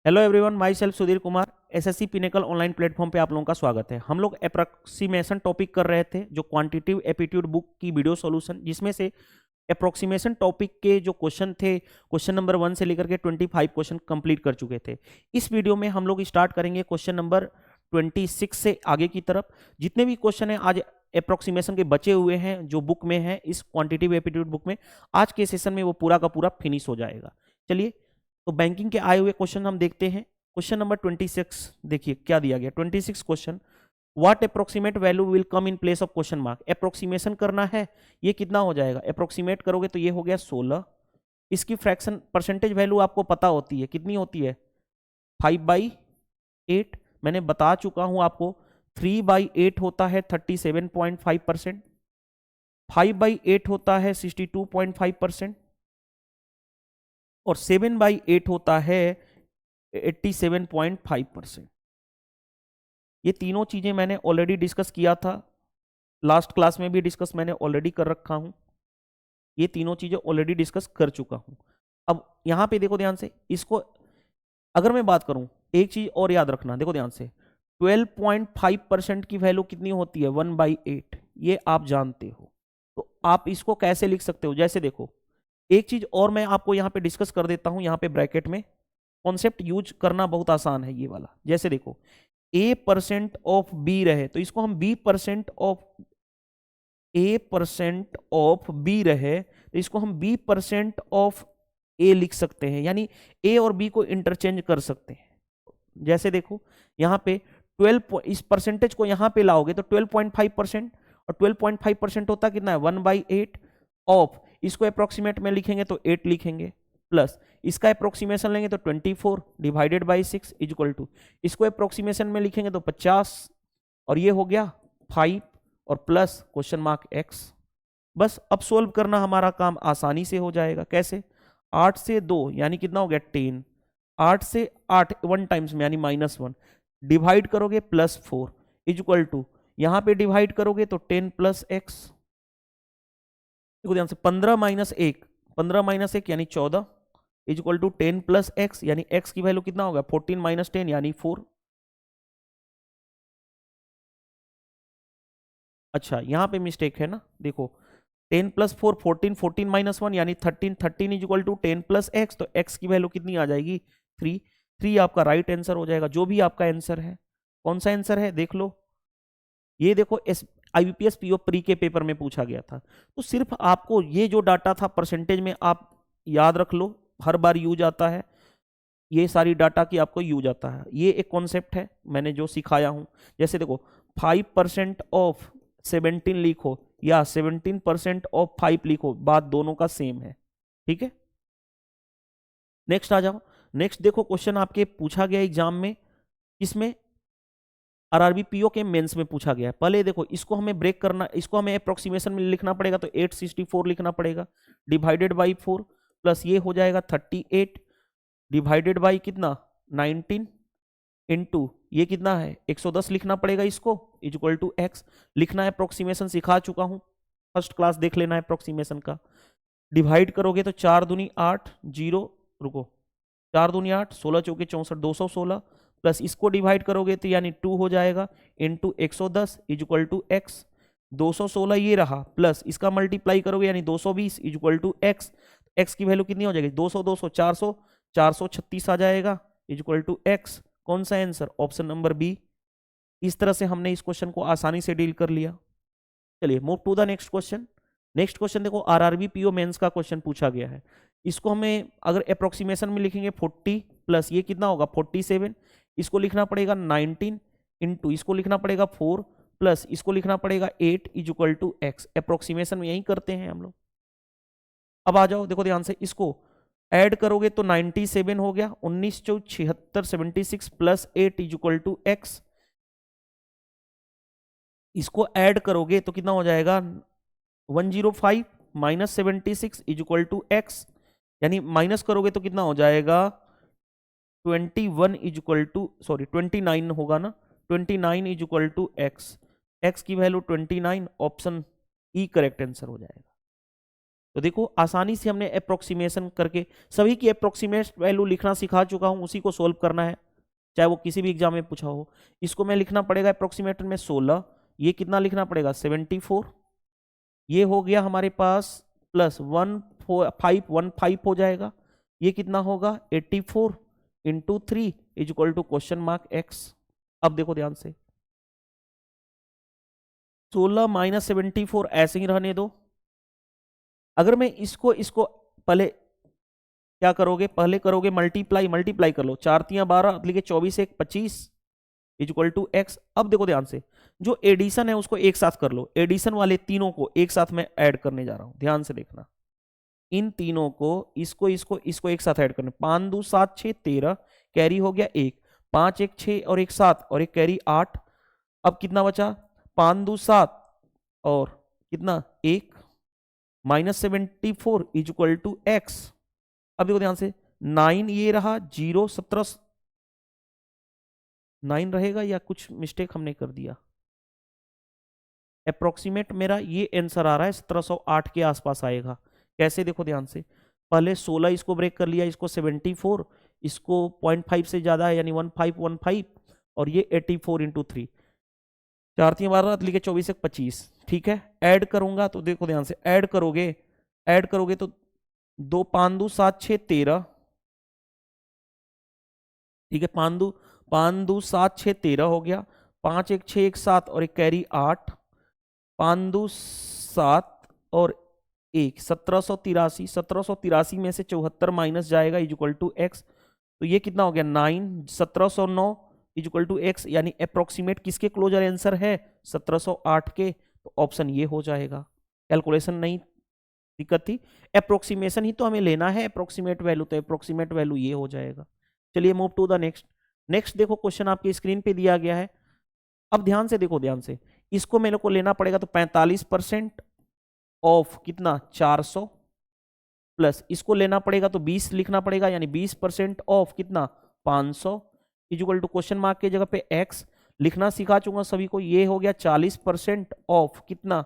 Hello everyone, my self Sudhir Kumar. SSC pinnacle online platform पे आप लोगों का स्वागत है। हम लोग अप्रोक्सीमेशन टॉपिक कर रहे थे, जो क्वांटिटेटिव एप्टीट्यूड बुक की वीडियो सॉल्यूशन, जिसमें से अप्रोक्सीमेशन टॉपिक के जो क्वेश्चन थे, क्वेश्चन नंबर 1 से लेकर के 25 क्वेश्चन कंप्लीट कर चुके थे। इस वीडियो में हम लोग स्टार्ट करेंगे क्वेश्चन नंबर 26 से आगे की तरफ। जितने भी क्वेश्चन हैं आज अप्रोक्सीमेशन के बचे हुए हैं, जो बुक में है, इस क्वांटिटेटिव एप्टीट्यूड बुक में, आज के सेशन में वो पूरा का पूरा फिनिश हो जाएगा। चलिए, तो बैंकिंग के आए हुए क्वेश्चन हम देखते हैं। क्वेश्चन नंबर 26 देखिए क्या दिया गया। 26 question, what approximate value will come in place of question mark. Approximation करना है, ये कितना हो जाएगा, अप्रोक्सीमेट करोगे तो ये हो गया 16। इसकी फ्रैक्शन परसेंटेज वैल्यू आपको पता होती है, कितनी होती है, 5/8। मैंने बता चुका हूं आपको, 3/8 होता है 37.5%, 5/8 होता है 62.5%, और 7/8 होता है 87.5%। ये तीनों चीजें मैंने ऑलरेडी डिस्कस किया था, लास्ट क्लास में भी डिस्कस मैंने ऑलरेडी कर रखा हूं। ये तीनों चीजें ऑलरेडी डिस्कस कर चुका हूं। अब यहां पे देखो ध्यान से, इसको अगर मैं बात करूं, एक चीज और याद रखना, देखो ध्यान से, 12.5% की वैल्यू कितनी होती है, 1/8। ये आप जानते हो, तो आप इसको कैसे लिख सकते हो, जैसे देखो, एक चीज और मैं आपको यहां पे डिस्कस कर देता हूं। यहां पे ब्रैकेट में कॉन्सेप्ट यूज करना बहुत आसान है, ये वाला। जैसे देखो, A% ऑफ बी रहे तो इसको हम B% ऑफ A% ऑफ बी रहे तो इसको हम B% ऑफ ए लिख सकते हैं, यानी ए और बी को इंटरचेंज कर सकते हैं। जैसे देखो यहां पे 12, इस परसेंटेज को यहां पे लाओगे तो 12.5%, और 12.5% होता कितना है, 1/8 ऑफ, इसको अप्रोक्सीमेट में लिखेंगे तो 8 लिखेंगे, प्लस इसका अप्रोक्सीमेशन लेंगे तो 24 डिवाइडेड बाई 6 इक्वल टू, इसको अप्रोक्सीमेशन में लिखेंगे तो 50, और ये हो गया 5 और प्लस क्वेश्चन मार्क x। बस अब सोल्व करना हमारा काम आसानी से हो जाएगा। कैसे, 8 से 2 यानी कितना हो गया 10, 8 से 8 1 टाइम्स में यानी -1, डिवाइड करोगे +4 इक्वल टू, यहां पे डिवाइड करोगे तो 10 + x। देखो ध्यान से, 15 - 1 यानी 14 इक्वल टू 10 + x, यानी x की वैल्यू कितना होगा, 14 - 10 यानी 4। अच्छा, यहां पे मिस्टेक है ना, देखो 10 + 4 14, 14 - 1 यानी 13, 13 इक्वल टू 10 + x, तो x की वैल्यू कितनी आ जाएगी, 3। 3 आपका राइट आंसर हो जाएगा, जो भी आपका आंसर है। कौन सा आंसर है देख लो, ये देखो, IBPS PO प्री के पेपर में पूछा गया था। तो सिर्फ आपको ये जो डाटा था परसेंटेज में, आप याद रख लो, हर बार यूज आता है, ये सारी डाटा की आपको यूज आता है। ये एक कॉन्सेप्ट है मैंने जो सिखाया हूं। जैसे देखो, 5% ऑफ 17 लिखो या 17% ऑफ 5 लिखो, बात दोनों का सेम है। ठीक है, नेक्स्ट आ जाओ। नेक्स्ट देखो, क्वेश्चन आपके पूछा गया एग्जाम में, इसमें आरआरबी पीओ के मेंस में पूछा गया है। पहले देखो, इसको हमें ब्रेक करना, इसको हमें अप्रोक्सीमेशन में लिखना पड़ेगा, तो 864 लिखना पड़ेगा, डिवाइडेड बाई 4, प्लस ये हो जाएगा 38 डिवाइडेड बाई कितना, 19 इनटू ये कितना है, 110 लिखना पड़ेगा इसको, इक्वल टू x। लिखना है, अप्रोक्सीमेशन सिखा चुका हूं, फर्स्ट क्लास देख लेना है अप्रोक्सीमेशन का। डिवाइड करोगे तो 4 दूनी 8, 0, रुको, 4 दूनी 8, 16 चौके 64, 216, प्लस इसको डिवाइड करोगे तो यानी 2 हो जाएगा, इंटू 110 इक्वल टू एक्स। 216 ये रहा, प्लस इसका मल्टीप्लाई करोगे यानी 220 इक्वल टू एक्स। एक्स की वैल्यू कितनी हो जाएगी, 200 200 400, 436 आ जाएगा, इक्वल टू एक्स। कौन सा आंसर, ऑप्शन नंबर बी। इस तरह से हमने इस क्वेश्चन को आसानी से डील कर लिया। चलिए move to the next question. Next question देखो, आरआरबी पीओ मेंस का क्वेश्चन पूछा गया है। इसको हमें अगर अप्रोक्सीमेशन में लिखेंगे 40 प्लस ये कितना होगा 47, इसको लिखना पड़ेगा 19 इंटू इसको लिखना पड़ेगा 4 प्लस इसको लिखना पड़ेगा 8 इक्वल टू एक्स। अप्रोक्सीमेशन में यही करते हैं हम लोग। अब आ जाओ, देखो ध्यान से, इसको ऐड करोगे तो 97 हो गया, 19 चौ 76 76 प्लस 8 इक्वल टू एक्स। इसको ऐड करोगे तो कितना हो जाएगा, 105 माइनस 76 इक्वल टू एक्स, यानी माइनस करोगे तो कितना हो जाएगा 21 इक्वल टू, सॉरी 29 होगा ना, 29 इक्वल टू एक्स। एक्स की value 29, option E correct answer हो जाएगा। तो देखो आसानी से हमने अप्रोक्सीमेशन करके सभी की अप्रोक्सीमेट वैल्यू लिखना सिखा चुका हूं, उसी को सोल्व करना है, चाहे वो किसी भी एग्जाम में पूछा हो। इसको मैं लिखना पड़ेगा अप्रोक्सीमेटर में 16, ये कितना लिखना पड़ेगा 74, ये हो गया हमारे पास प्लस 1515 हो जाएगा, ये कितना होगा 84 into 3 is equal to question mark x. अब देखो ध्यान से 16 माइनस 74 ऐसे ही रहने दो। अगर मैं इसको पहले क्या करोगे, पहले करोगे मल्टीप्लाई कर लो, 4 3 12 लिखे 24 1 25 इज इक्वल टू एक्स। अब देखो ध्यान से जो एडिशन है उसको एक साथ कर लो, एडिशन वाले तीनों को एक साथ में ऐड करने जा रहा हूं, ध्यान से देखना, इन तीनों को इसको एक साथ ऐड करना, 5 2 7 6 13, कैरी हो गया 1, 5 1 6 और 1 7 और एक कैरी 8। अब कितना बचा 5 2 7 और कितना 1 minus 74 is equal to x. अब देखो ध्यान से 9 ये रहा 0 17 9 रहेगा या कुछ मिस्टेक हमने कर दिया, अप्रोक्सीमेट मेरा ये आंसर आ रहा है 1708 के आसपास आएगा। कैसे देखो ध्यान से, पहले 16 इसको ब्रेक कर लिया, इसको 74, इसको 0.5 से ज्यादा है यानी 1515 और ये 84 इंटू 3, 4 3 12 लिखे 24 1 25, ठीक है। ऐड करूंगा तो देखो ध्यान से ऐड करोगे तो 2 5 2 7 6 13, ठीक है, 5 2 7 6 13 हो गया, 5 1 6 1 7 और एक कैरी 8, 5 2 7 और 1 1783 में से 74 माइनस जाएगा इज इक्वल टू एक्स, तो ये कितना हो गया 9 1709 इज इक्वल टू एक्स, यानी अप्रोक्सीमेट किसके क्लोजर आंसर है 1708 के, तो ऑप्शन ये हो जाएगा। कैलकुलेशन नहीं दिक्कत थी, अप्रोक्सीमेशन ही तो हमें लेना है, अप्रोक्सीमेट वैल्यू, तो अप्रोक्सीमेट वैल्यू ये हो जाएगा। चलिए मूव टू द नेक्स्ट देखो क्वेश्चन आपकी स्क्रीन पे दिया गया है। अब ध्यान से देखो, ध्यान से इसको मेरे को लेना पड़ेगा, तो 45% ऑफ कितना 400 प्लस इसको लेना पड़ेगा तो 20 लिखना पड़ेगा, यानी 20% ऑफ कितना 500 is equal to question mark की जगह पे x लिखना सिखा चुका सभी को, ये हो गया 40% ऑफ कितना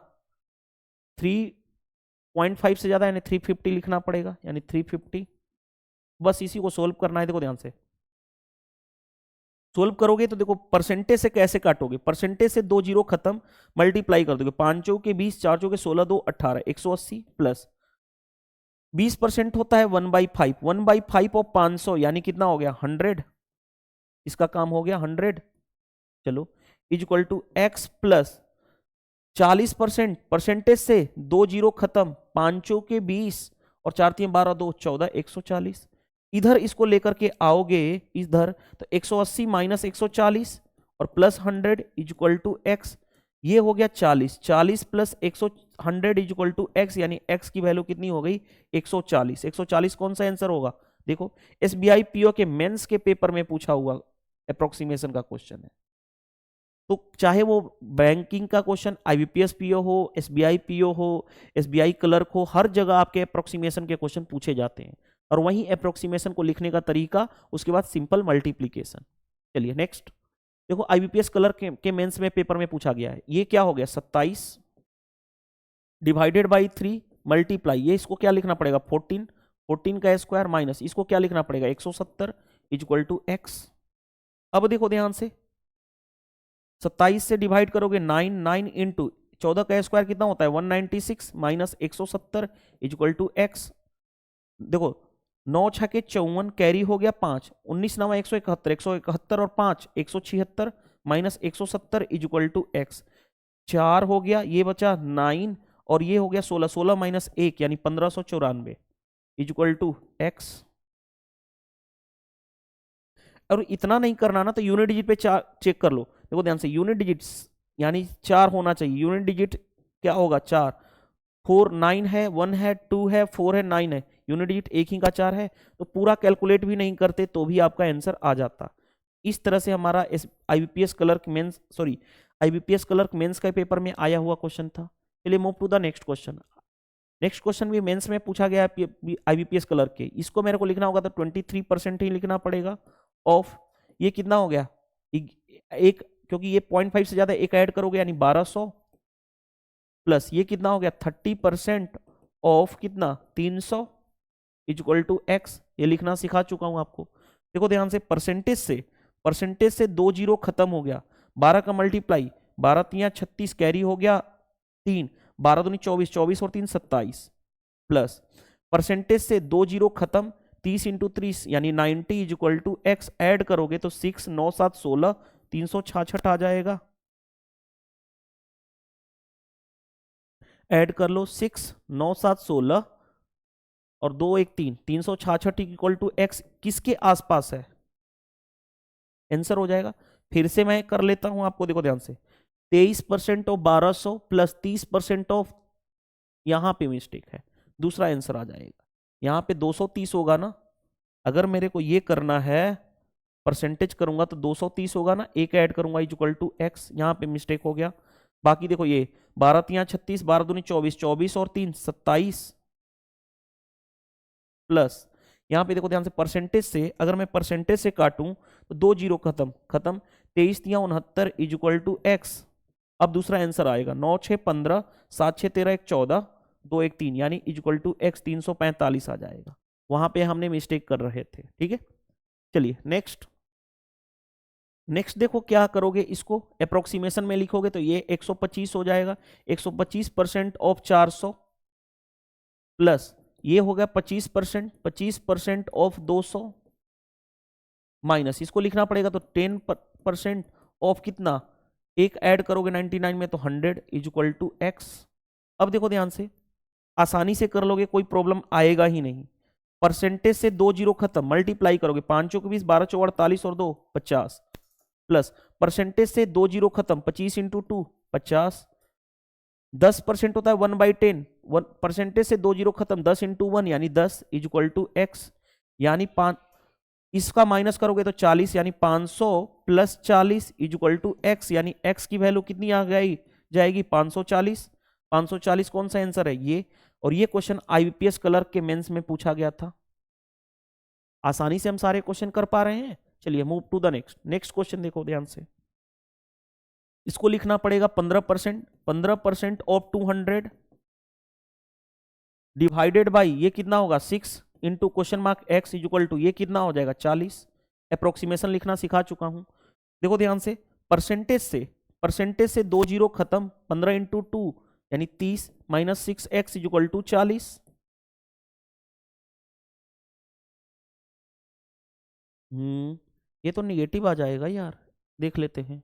3.5 से ज्यादा यानी 350 लिखना पड़ेगा, यानी 350। बस इसी को सोल्व करना है। देखो ध्यान से सोल्व करोगे तो देखो परसेंटेज से कैसे काटोगे, परसेंटेज से 2 जीरो खत्म, मल्टीप्लाई कर दोगे, 5 चौके 20 4 चौके 16 2 18 180 प्लस 20% होता है 1/5, 1/5 ऑफ 500 यानी कितना हो गया 100, इसका काम हो गया 100। चलो is equal to x plus 40%, percentage से 2 जीरो खत्म, 5 चौके 20 और 4 3 12 2 14 140, इधर इसको लेकर के आओगे इधर तो 180 माइनस 140 और plus 100 is equal to x, ये हो गया 40, 40 plus 100 is equal to x, यानी एक्स की वैल्यू कितनी हो गई 140। 140 कौन सा आंसर होगा, देखो एसबीआई पीओ के मेंस के पेपर में पूछा हुआ अप्रोक्सीमेशन का क्वेश्चन है, तो चाहे वो बैंकिंग का क्वेश्चन आईबीपीएस पीओ हो, एसबीआई पीओ हो, एसबीआई क्लर्क हो, हर जगह आपके अप्रोक्सीमेशन के क्वेश्चन पूछे जाते हैं, और वहीं अप्रोक्सीमेशन को लिखने का तरीका, उसके बाद सिंपल मल्टीप्लीकेशन। चलिए नेक्स्ट देखो, आईबीपीएस क्लर्क के मेंस में पेपर में पूछा गया है, ये क्या हो गया 27 डिवाइडेड बाई 3 मल्टीप्लाई, ये इसको क्या लिखना पड़ेगा 14, 14 का स्क्वायर माइनस इसको क्या लिखना पड़ेगा 170 इज इक्वल टू एक्स। अब देखो ध्यान से 27 से डिवाइड करोगे 9, 9 इंटू 14 का स्क्वायर कितना होता है 196 minus 170 is equal to x. देखो 9 छके 54 कैरी हो गया 5, 19 9 171, 171 और 5 176 minus 170 is equal to x, 4 हो गया, ये बचा 9 और ये हो गया 16, 16 माइनस 1 यानी 1594 इज इक्वल टू एक्स। और इतना नहीं करना ना तो यूनिट डिजिट पे चेक कर लो, देखो ध्यान से यूनिट डिजिट्स यानी 4 होना चाहिए, यूनिट डिजिट क्या होगा 4, 4 9 है, 1 है, 2 है, 4 है, 9 है, यूनिट डिजिट एक ही का 4 है, तो पूरा कैलकुलेट भी नहीं करते तो भी आपका आंसर आ जाता। इस तरह से हमारा IBPS clerk mains IBPS clerk mains का पेपर में आया हुआ क्वेश्चन था। चलिए move to the next question. Next question भी मेंस में पूछा गया है आईबीपीएस क्लर्क के, इसको मेरे को लिखना होगा तो 23% ही लिखना पड़ेगा ऑफ, ये कितना हो गया एक, क्योंकि ये 0.5 से ज्यादा एक ऐड करोगे यानी 1200 प्लस ये कितना हो गया 30% ऑफ कितना 300 इक्वल टू एक्स, ये लिखना सिखा चुका हूं आपको। देखो ध्यान से, परसेंटेज से 2 जीरो खत्म हो गया, 12 का मल्टीप्लाई, 12 तिया 36 कैरी हो गया 3, 12 दूनी 24, 24 और 3 27, प्लस परसेंटेज से 2 जीरो खत्म, 30 इंटू 30 यानी 90 इक्वल टू एक्स, ऐड करोगे तो 6 9 7 16 366 आ जाएगा। ऐड कर लो, 6 9 7 16 और 2 1 3, 366 इक्वल टू एक्स किसके आसपास है, आंसर हो जाएगा। फिर से मैं कर लेता हूं आपको, देखो ध्यान से, 23% ऑफ 1200 प्लस 30% ऑफ, यहां पे मिस्टेक है, दूसरा आंसर आ जाएगा। यहां पे 230 होगा ना, अगर मेरे को ये करना है परसेंटेज करूंगा तो 230 होगा ना, एक ऐड करूंगा इक्वल टू एक्स, यहां पे मिस्टेक हो गया। बाकी देखो ये 12 तिया 36, 12 दूनी 24, 24 और 3 27, प्लस यहां पे देखो ध्यान से, परसेंटेज से अगर मैं परसेंटेज से काटूं तो 2 जीरो खत्म, 23 तिया 69 इक्वल टू एक्स। अब दूसरा आंसर आएगा 9 6 15, 7 6 13 1 14, 2 1 3 यानी इक्वल टू एक्स 345 आ जाएगा। वहां पे हमने मिस्टेक कर रहे थे, ठीक है। चलिए नेक्स्ट, देखो क्या करोगे, इसको अप्रोक्सीमेशन में लिखोगे तो ये 125 हो जाएगा, 125% ऑफ 400 प्लस ये हो गया 25% ऑफ 200 माइनस, इसको लिखना पड़ेगा तो 10% ऑफ कितना, एक ऐड करोगे 99 में तो 100 इक्वल टू एक्स। अब देखो ध्यान से, आसानी से कर लोगे, कोई प्रॉब्लम आएगा ही नहीं। परसेंटेज से 2 जीरो खत्म, मल्टीप्लाई करोगे 5 चौक 20, 12 चौक 48 और 2 50, प्लस परसेंटेज से 2 जीरो खत्म, 25 इंटू 2 50, 10% होता है 1/10, परसेंटेज से 2 जीरो खत्म, 10 इंटू 1 यानी 10 इक्वल टू एक्स, यानी 5, इसका माइनस करोगे तो 40 यानी 500 प्लस 40 इक्वल टू एक्स, यानी एक्स की वैल्यू कितनी आ गई जाएगी 540। 540 कौन सा आंसर है ये, और ये क्वेश्चन आईबीपीएस क्लर्क के मेंस में पूछा गया था। आसानी से हम सारे क्वेश्चन कर पा रहे हैं। चलिए move to the next question, देखो ध्यान से, इसको लिखना पड़ेगा 15% ऑफ 200 डिवाइडेड बाई, ये कितना होगा 6 into question mark x equal to, ये कितना हो जाएगा 40। अप्रोक्सीमेशन लिखना सिखा चुका हूं। देखो ध्यान से, परसेंटेज से 2 जीरो खत्म, 15 इंटू 2 यानी 30 माइनस 6x इक्वल टू 40। ये तो निगेटिव आ जाएगा यार, देख लेते हैं।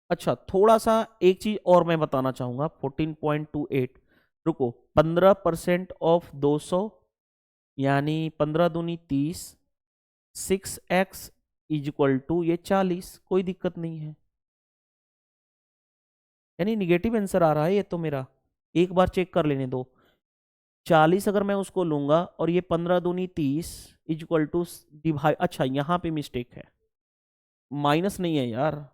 अच्छा थोड़ा सा एक चीज और मैं बताना चाहूंगा, 14.28, रुको, 15% ऑफ 200 यानी 15 दूनी 30, 6x इक्वल टू ये 40, कोई दिक्कत नहीं है, यानी निगेटिव आंसर आ रहा है ये तो मेरा, एक बार चेक कर लेने दो। 40 अगर मैं उसको लूंगा और ये 15 दूनी 30 इक्वल टू डिवाइड, अच्छा यहां पे मिस्टेक है, माइनस नहीं है यार,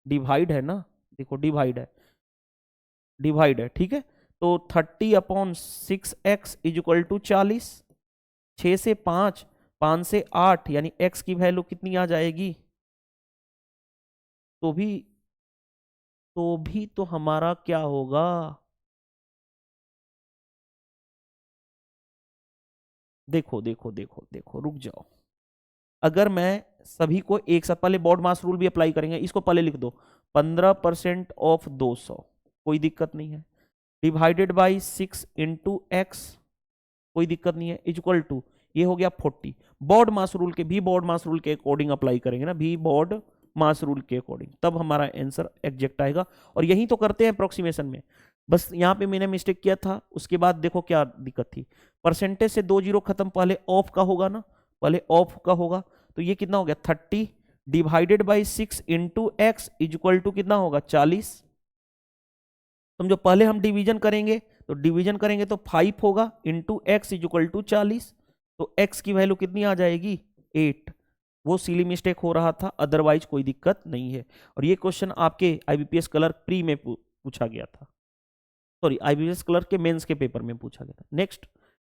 डिवाइड है ना, देखो डिवाइड है, ठीक है। तो 30/6x इक्वल टू 40, 6 से 5, 5 से 8 यानी x की वैल्यू कितनी आ जाएगी, तो हमारा क्या होगा, देखो रुक जाओ, अगर मैं सभी को एक साथ, पहले बॉड मास रूल भी अप्लाई करेंगे, इसको पहले लिख दो, 15% ऑफ 200, कोई दिक्कत नहीं है, डिवाइडेड बाई 6 इंटू एक्स, कोई दिक्कत नहीं है, इक्वल टू ये हो गया 40। बॉड मास रूल के अकॉर्डिंग अप्लाई करेंगे ना, भी बॉड मास रूल के अकॉर्डिंग, तब हमारा आंसर एग्जैक्ट आएगा। और यही तो करते हैं अप्रोक्सीमेशन में, बस यहां पे मैंने मिस्टेक किया था, उसके बाद देखो क्या दिक्कत थी, परसेंटेज से 2 जीरो खत्म, पहले ऑफ का होगा ना, पहले ऑफ का होगा, तो ये कितना हो गया 30 divided by 6 into x equal to कितना होगा 40। समझो पहले हम डिवीजन करेंगे, तो 5 होगा इंटू एक्स इक्वल टू 40, तो x की वैल्यू कितनी आ जाएगी 8। वो सिली मिस्टेक हो रहा था, अदरवाइज कोई दिक्कत नहीं है। और ये क्वेश्चन आपके आईबीपीएस क्लर्क प्री में पूछा गया था, सॉरी आईबीपीएस क्लर्क के मेंस के पेपर में पूछा गया था।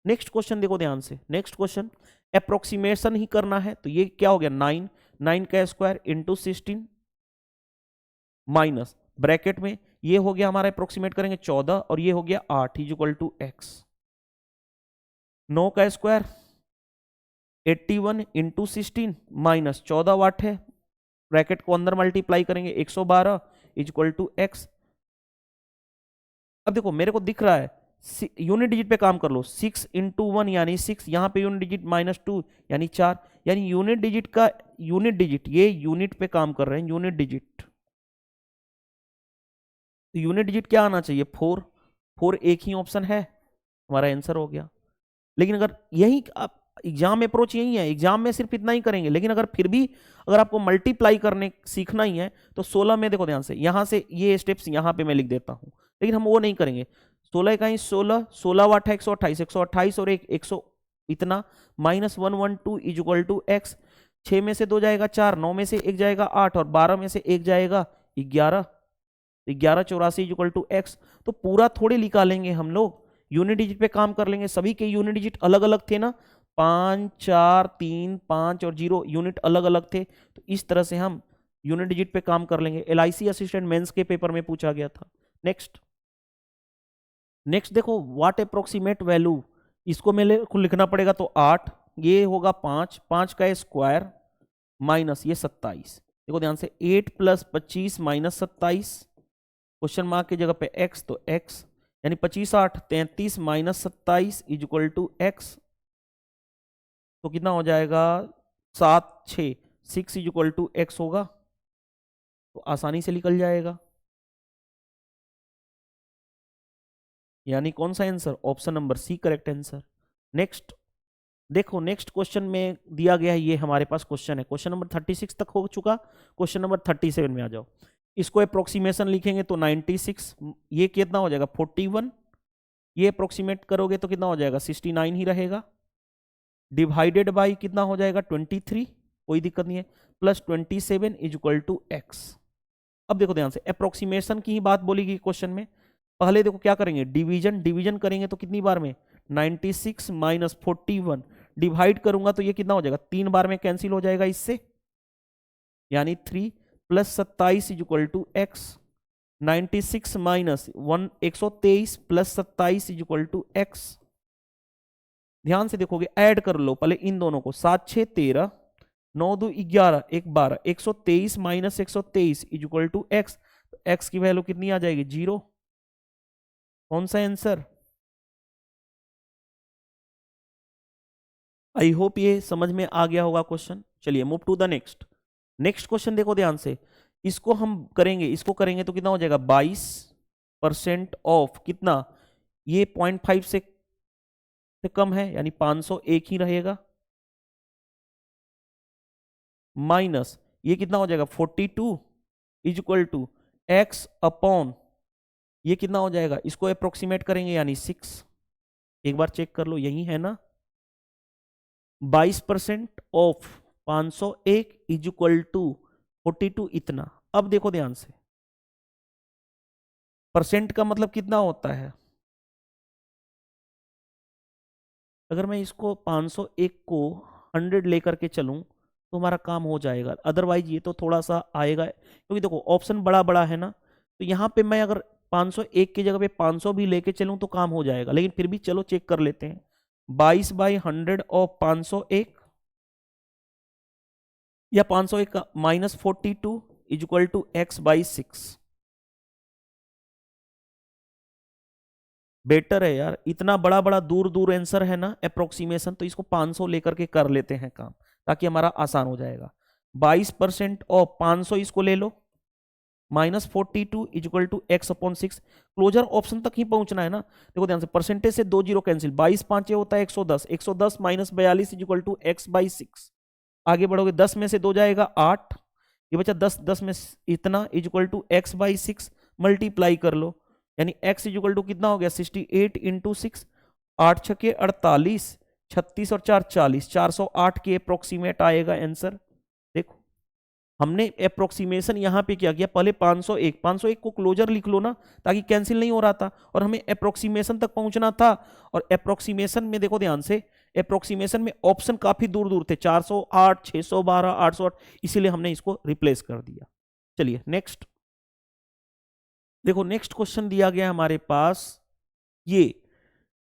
नेक्स्ट क्वेश्चन देखो ध्यान से, नेक्स्ट क्वेश्चन अप्रोक्सीमेशन ही करना है, तो ये क्या हो गया 9 का स्क्वायर इंटू 16 माइनस ब्रैकेट में ये हो गया हमारा, अप्रोक्सीमेट करेंगे 14 और ये हो गया 8 इज इक्वल टू एक्स। 9 का स्क्वायर 81 इंटू 16 माइनस 14 वाट है, ब्रैकेट को अंदर मल्टीप्लाई करेंगे 112 इज इक्वल टू एक्स। अब देखो मेरे को दिख रहा है यूनिट डिजिट पे काम कर लो, 6 इंटू 1 यानी 6, यहां पे यूनिट डिजिट -2 यानी 4, यानी यूनिट डिजिट का यूनिट डिजिट, ये यूनिट पे काम कर रहे हैं, यूनिट डिजिट, तो यूनिट डिजिट क्या आना चाहिए 4, 4 एक ही ऑप्शन है, हमारा आंसर हो गया। लेकिन अगर यही आप एग्जाम अप्रोच यही है, एग्जाम में सिर्फ इतना ही करेंगे, लेकिन अगर फिर भी अगर आपको मल्टीप्लाई करने सीखना ही है तो 16 में देखो ध्यान से, यहां से ये स्टेप्स यहां पे मैं लिख देता हूं, लेकिन हम वो नहीं करेंगे। 16 का ही 16, 16 वाट है 128, 128 और एक 100 इतना -112 इज इक्वल टू एक्स। 6 में से 2 जाएगा 4, 9 में से 1 जाएगा 8 और 12 में से 1 जाएगा 11, 1184 इज इक्वल टू एक्स। तो पूरा थोड़े निकालेंगे हम लोग, यूनिट डिजिट पे काम कर लेंगे, सभी के यूनिट डिजिट अलग अलग थे ना, 5 4 3 5 और 0 यूनिट अलग अलग थे, तो इस तरह से हम यूनिट डिजिट पे काम कर लेंगे। LIC असिस्टेंट मेंस के पेपर में पूछा गया था। नेक्स्ट देखो व्हाट अप्रोक्सीमेट वैल्यू, इसको मेरे को लिखना पड़ेगा, तो 8, ये होगा 5, 5 का स्क्वायर माइनस ये 27, देखो ध्यान से 8 + 25 - 27, क्वेश्चन मार्क की जगह पे x, तो x यानी 25 8 33 - 27 इज इक्वल टू एक्स। तो कितना हो जाएगा 7 6 6 इज इक्वल टू एक्स होगा, तो आसानी से निकल जाएगा, यानी कौन सा answer, option number C correct answer. Next देखो, नेक्स्ट क्वेश्चन में दिया गया है, ये हमारे पास क्वेश्चन है, क्वेश्चन नंबर 36 तक हो चुका, क्वेश्चन नंबर 37 में आ जाओ। इसको अप्रोक्सीमेशन लिखेंगे तो 96, ये कितना हो जाएगा 41, ये अप्रोक्सीमेट करोगे तो कितना हो जाएगा 69 ही रहेगा, डिवाइडेड बाई कितना हो जाएगा 23, कोई दिक्कत नहीं है, plus 27 is equal to x. अब देखो ध्यान से, अप्रोक्सीमेशन की ही बात बोलेगी क्वेश्चन में, पहले देखो क्या करेंगे, डिवीजन करेंगे तो कितनी बार में 96 - 41, डिवाइड करूंगा तो ये कितना हो जाएगा 3 बार में कैंसिल हो जाएगा इससे, यानी 3 + 27 is equal to x. 96 - 123 + 27 is equal to x. ध्यान से देखोगे, ऐड कर लो पहले इन दोनों को, 7 6 13, 9 2 11, 1 12, 123 - 123 is equal to x. X की वैल्यू कितनी आ जाएगी 0, कौन सा आंसर। आई होप ये समझ में आ गया होगा क्वेश्चन। चलिए move to the next question, देखो ध्यान से, इसको हम करेंगे, इसको करेंगे तो कितना हो जाएगा 22% ऑफ कितना, ये 0.5 से कम है यानी 501 ही रहेगा, माइनस ये कितना हो जाएगा 42 is equal to x upon, ये कितना हो जाएगा, इसको अप्रोक्सीमेट करेंगे यानी 6, एक बार चेक कर लो यही है ना, 22% ऑफ 501 इज इक्वल टू 42 इतना। अब देखो ध्यान से, परसेंट का मतलब कितना होता है, अगर मैं इसको 501 को 100 लेकर के चलूं तो हमारा काम हो जाएगा, अदरवाइज ये तो थोड़ा सा आएगा, क्योंकि देखो ऑप्शन बड़ा बड़ा है ना, तो यहाँ पे मैं अगर 501 की जगह पे 500 भी लेके चलूं तो काम हो जाएगा, लेकिन फिर भी चलो चेक कर लेते हैं, 22/100 ऑफ 501 या 501 का -42 is equal to x/6, better है यार, इतना बड़ा बड़ा दूर दूर आंसर है ना अप्रोक्सीमेशन, तो इसको 500 लेकर के कर लेते हैं काम, ताकि हमारा आसान हो जाएगा। 22% ऑफ 500 इसको ले लो, -42 is equal to x/6, closer option तक ही पहुंचना है ना, देखो ध्यान से, परसेंटेज से 2 जीरो कैंसिल, 22 5 होता है 110, 110 - 42 इज इक्वल टू x/6, आगे बढ़ोगे 10 में से 2 जाएगा 8, ये बचा 10, 10 में इतना is equal to x/6, multiply कर लो, यानी x इज इक्वल टू कितना हो गया 68 × 6, 8 छके 48, 36 और 4 40, 408 के अप्रोक्सीमेट आएगा आंसर। देखो हमने अप्रोक्सीमेशन यहाँ पे क्या किया, पहले 501 को क्लोजर लिख लो ना, ताकि कैंसिल नहीं हो रहा था, और हमें अप्रोक्सीमेशन तक पहुंचना था, और अप्रोक्सीमेशन में देखो ध्यान से, अप्रोक्सीमेशन में ऑप्शन काफी दूर दूर थे, 408 612 808, इसीलिए हमने इसको रिप्लेस कर दिया। चलिए नेक्स्ट देखो नेक्स्ट क्वेश्चन दिया गया हमारे पास ये।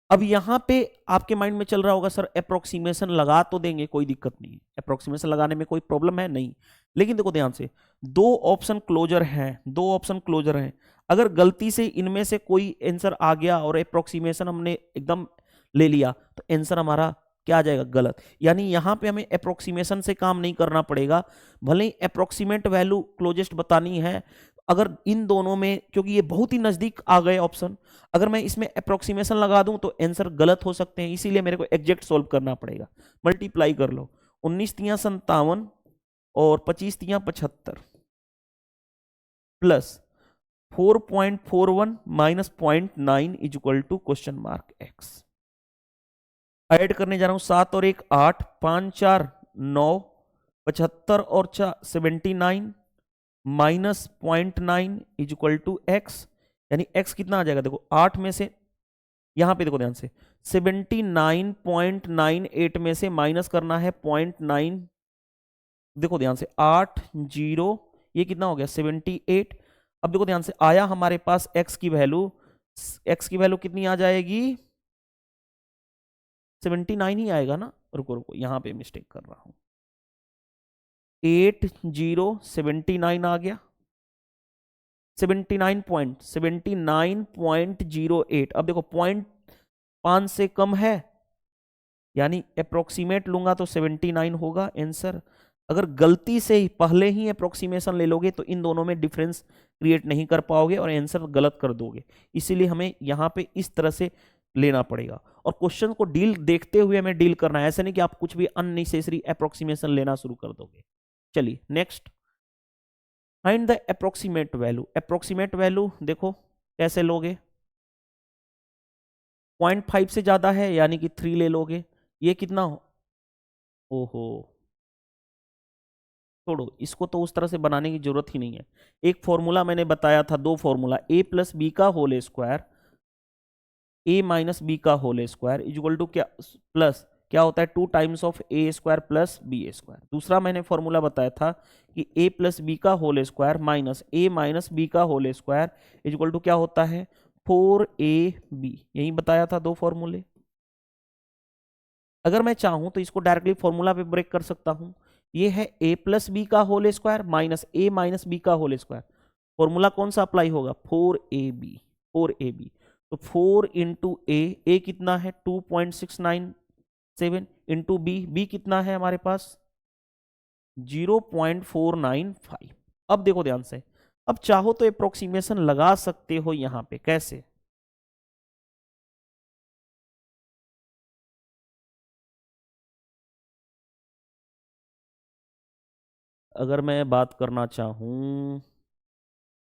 अब यहां पे आपके माइंड में चल रहा होगा सर अप्रोक्सीमेशन लगा तो देंगे, कोई दिक्कत नहीं है, अप्रोक्सीमेशन लगाने में कोई प्रॉब्लम है नहीं। लेकिन देखो ध्यान से, दो ऑप्शन क्लोजर हैं, दो ऑप्शन क्लोजर हैं। अगर गलती से इनमें से कोई आंसर आ गया और अप्रोक्सीमेशन हमने एकदम ले लिया तो आंसर हमारा क्या आ जाएगा, गलत। यानी यहां पे हमें अप्रोक्सीमेशन से काम नहीं करना पड़ेगा, भले ही अप्रोक्सीमेट वैल्यू क्लोजेस्ट बतानी है। अगर इन दोनों में, क्योंकि ये बहुत ही नजदीक आ गए ऑप्शन, अगर मैं इसमें अप्रोक्सीमेशन लगा दूं तो आंसर गलत हो सकते हैं, इसीलिए मेरे को एग्जैक्ट सॉल्व करना पड़ेगा। मल्टीप्लाई कर लो, 19 तियां 57 और 25 तियां 75 plus 4.41 minus 0.9 is equal to question mark x. Add करने जा रहा हूं, 7 और 1 8, 5 4 9, 75 और 4 79 minus 0.9 is equal to x. यानी एक्स कितना आ जाएगा, देखो 8 में से, यहां पे देखो ध्यान से, 79.98 में से माइनस करना है 0.9। देखो ध्यान से 8 0, ये कितना हो गया 78। अब देखो ध्यान से, आया हमारे पास एक्स की वैल्यू, एक्स की वैल्यू कितनी आ जाएगी, 79 ही आएगा ना। रुको रुको, यहां पे मिस्टेक कर रहा हूं, 8079 आ गया, 79.08। अब देखो 0.5 से कम है, यानी अप्रोक्सीमेट लूंगा तो 79 होगा आंसर। अगर गलती से ही पहले ही अप्रोक्सीमेशन ले लोगे तो इन दोनों में डिफरेंस क्रिएट नहीं कर पाओगे और आंसर गलत कर दोगे। इसीलिए हमें यहां पे इस तरह से लेना पड़ेगा और क्वेश्चन को डील देखते हुए हमें डील करना है, ऐसा नहीं कि आप कुछ भी अननेसेसरी अप्रोक्सीमेशन लेना शुरू कर दोगे। चलिए next, find the approximate value. Approximate value देखो कैसे लोगे, 0.5 से ज्यादा है यानी कि 3 ले लोगे। ये कितना हो, ओहो छोड़ो इसको, तो उस तरह से बनाने की जरूरत ही नहीं है। एक फॉर्मूला मैंने बताया था, दो फॉर्मूला, ए प्लस बी का whole square, A minus B का होल स्क्वायर इक्वल टू क्या, प्लस क्या होता है 2 times of A square plus B square. दूसरा मैंने फॉर्मूला बताया था कि ए प्लस बी का whole square minus A minus B का होल स्क्वायर इक्वल टू क्या होता है 4ab। यही बताया था दो फॉर्मूले। अगर मैं चाहूं तो इसको डायरेक्टली फॉर्मूला पे ब्रेक कर सकता हूं। ये है ए प्लस बी का whole square minus A minus B का होल स्क्वायर। फॉर्मूला कौन सा अप्लाई होगा, 4ab, 4ab। तो 4 इंटू ए कितना है 2.697 इंटू बी कितना है हमारे पास 0.495। अब देखो ध्यान से, अब चाहो तो अप्रोक्सीमेशन लगा सकते हो यहां पे, कैसे, अगर मैं बात करना चाहूं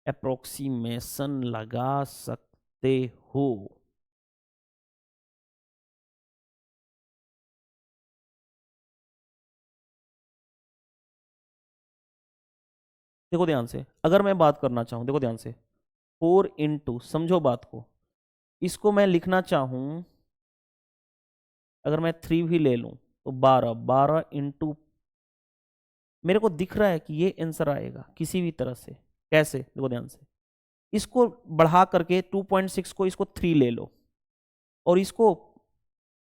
अप्रोक्सीमेशन लगा सकते हो, देखो ध्यान से, अगर मैं बात करना चाहूं, देखो ध्यान से, 4 इंटू, समझो बात को, इसको मैं लिखना चाहूं, अगर मैं 3 भी ले लूं तो 12, 12 इंटू, मेरे को दिख रहा है कि ये आंसर आएगा किसी भी तरह से, कैसे, देखो ध्यान से, इसको बढ़ा करके 2.6 को इसको 3 ले लो और इसको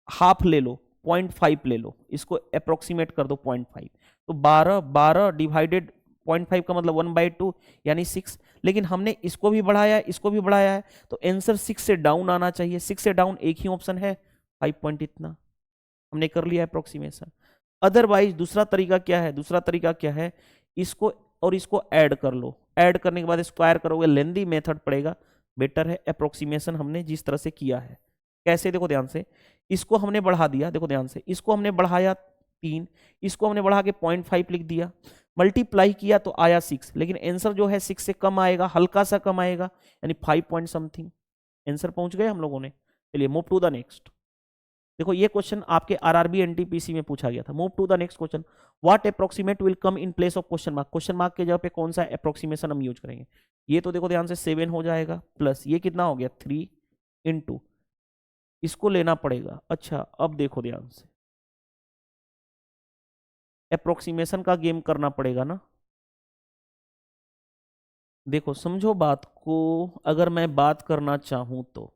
हाफ ले लो, 0.5 ले लो, इसको अप्रोक्सीमेट कर दो 0.5। तो 12, 12 डिवाइडेड 0.5 का मतलब 1/2 यानी 6। लेकिन हमने इसको भी बढ़ाया है, इसको भी बढ़ाया है, तो आंसर 6 से डाउन आना चाहिए। 6 से डाउन एक ही ऑप्शन है, 5 पॉइंट इतना, हमने कर लिया अप्रोक्सीमेशन। अदरवाइज दूसरा तरीका क्या है, दूसरा तरीका क्या है, इसको और इसको ऐड कर लो, ऐड करने के बाद स्क्वायर करोगे, लेंदी मेथड पड़ेगा, बेटर है अप्रोक्सीमेशन हमने जिस तरह से किया है। कैसे, देखो ध्यान से, इसको हमने बढ़ा दिया, देखो ध्यान से, इसको हमने बढ़ाया 3, इसको हमने बढ़ा के 0.5 लिख दिया, मल्टीप्लाई किया तो आया 6, लेकिन आंसर जो है 6 से कम आएगा, हल्का सा कम आएगा, यानी 5 पॉइंट समथिंग आंसर पहुंच गए हम लोगों ने। चलिए मूव टू द नेक्स्ट। देखो ये क्वेश्चन आपके आरआरबी एनटीपीसी में पूछा गया था। Move to the next question, what approximate will come in place of question mark. Question mark के जगह पे कौन सा अप्रोक्सीमेशन हम यूज करेंगे। ये तो देखो ध्यान से 7 हो जाएगा, प्लस ये कितना हो गया 3 इंटू, इसको लेना पड़ेगा। अच्छा अब देखो ध्यान से, अप्रोक्सीमेशन का गेम करना पड़ेगा ना, देखो समझो बात को, अगर मैं बात करना चाहूं तो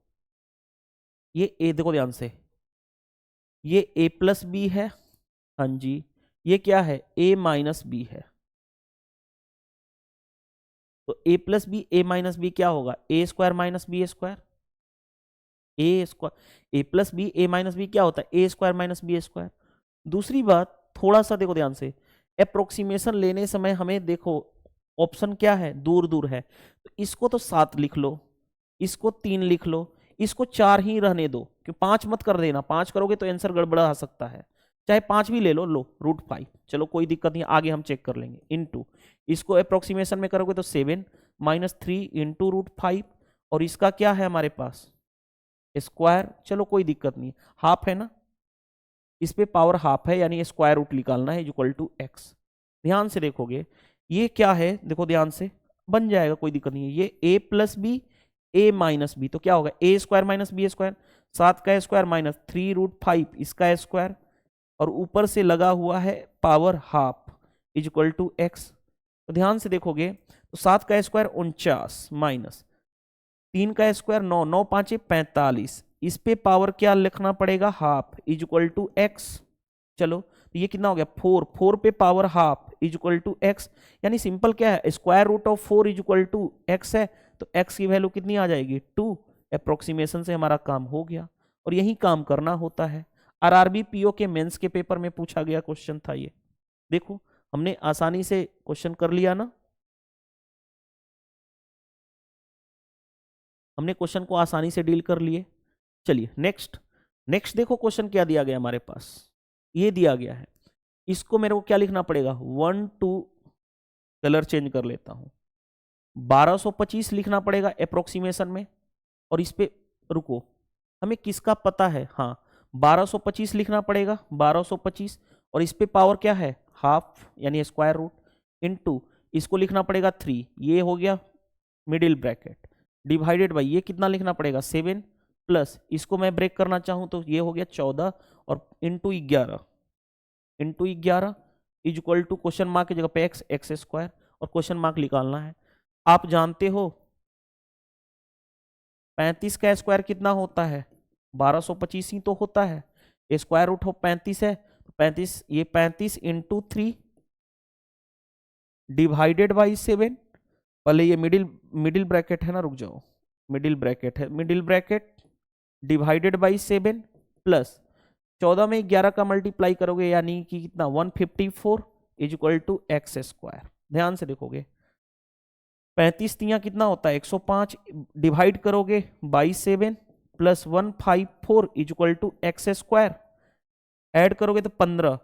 ये ए, देखो ध्यान से, ये ए प्लस बी है, हाँ जी, ये क्या है, ए माइनस बी है। तो ए प्लस बी, ए माइनस बी क्या होगा, ए स्क्वायर माइनस बी स्क्वायर, ए स्क्वायर, ए प्लस बी, ए माइनस बी क्या होता है, ए स्क्वायर माइनस बी स्क्वायर। दूसरी बात, थोड़ा सा देखो ध्यान से, अप्रोक्सीमेशन लेने समय हमें देखो ऑप्शन क्या है, दूर दूर है, तो इसको तो 7 लिख लो, इसको 3 लिख लो, इसको 4 ही रहने दो, क्यों 5 मत कर देना, 5 करोगे तो आंसर गड़बड़ा सकता है। चाहे 5 भी ले लो √5, चलो कोई दिक्कत नहीं, आगे हम चेक कर लेंगे। इनटू इसको अप्रोक्सीमेशन में करोगे तो 7 -3 इंटू √5, और इसका क्या है हमारे पास, स्क्वायर, चलो कोई दिक्कत नहीं, हाफ है ना, इस पे पावर हाफ है, यानी स्क्वायर रूट निकालना है इक्वल टू एक्स। ध्यान से देखोगे ये क्या है, देखो ध्यान से, बन जाएगा कोई दिक्कत नहीं है, ये ए प्लस बी, ए माइनस बी, तो क्या होगा, ए स्क्वायर माइनस बी स्क्वायर, 7 का स्क्वायर माइनस 3√5 इसका स्क्वायर, और ऊपर से लगा हुआ है power half equal to x. तो ध्यान से देखोगे तो 7 का स्क्वायर 49 माइनस 3 का स्क्वायर 9, 9 5 45, इस पे पावर क्या लिखना पड़ेगा, हाफ इक्वल टू एक्स। चलो तो ये कितना हो गया, 4, 4 पे power half equal to x, यानी सिंपल क्या है, square root of 4 equal to x है, तो एक्स की वैल्यू कितनी आ जाएगी, 2। अप्रोक्सीमेशन से हमारा काम हो गया, और यही काम करना होता है। आरआरबी पीओ के मेंस के पेपर में पूछा गया क्वेश्चन था ये, देखो हमने आसानी से क्वेश्चन कर लिया ना, हमने क्वेश्चन को आसानी से डील कर लिए। चलिए नेक्स्ट, नेक्स्ट देखो क्वेश्चन क्या दिया गया हमारे पास, ये दिया गया है, इसको मेरे को क्या लिखना पड़ेगा, 1 2, कलर चेंज कर लेता हूं, 1225 लिखना पड़ेगा अप्रोक्सीमेशन में, और इस पे रुको, हमें किसका पता है, हाँ 1225 लिखना पड़ेगा, 1225, और इस पे पावर क्या है, हाफ यानी स्क्वायर रूट, इनटू इसको लिखना पड़ेगा 3, ये हो गया मिडिल ब्रैकेट, डिवाइडेड बाई ये कितना लिखना पड़ेगा 7, प्लस इसको मैं ब्रेक करना चाहूं तो ये हो गया 14, और into 11, into 11 is equal to question mark की जगह पे एक्स, एक्स स्क्वायर, और क्वेश्चन मार्क निकालना है। आप जानते हो 35 का स्क्वायर कितना होता है, 1225 ही तो होता है, स्क्वायर रूट ऑफ 35 है, तो 35, ये 35 इंटू 3 डिवाइडेड बाई 7, पहले ये मिडिल मिडिल ब्रैकेट है ना, रुक जाओ, मिडिल ब्रैकेट है, middle bracket divided by 7, plus 14 में 11 का मल्टीप्लाई करोगे यानी कि कितना 154 is equal to x square. ध्यान से देखोगे 35 तिया कितना होता है 105, डिवाइड करोगे by 7 plus 154 is equal to x square, add करोगे तो 15,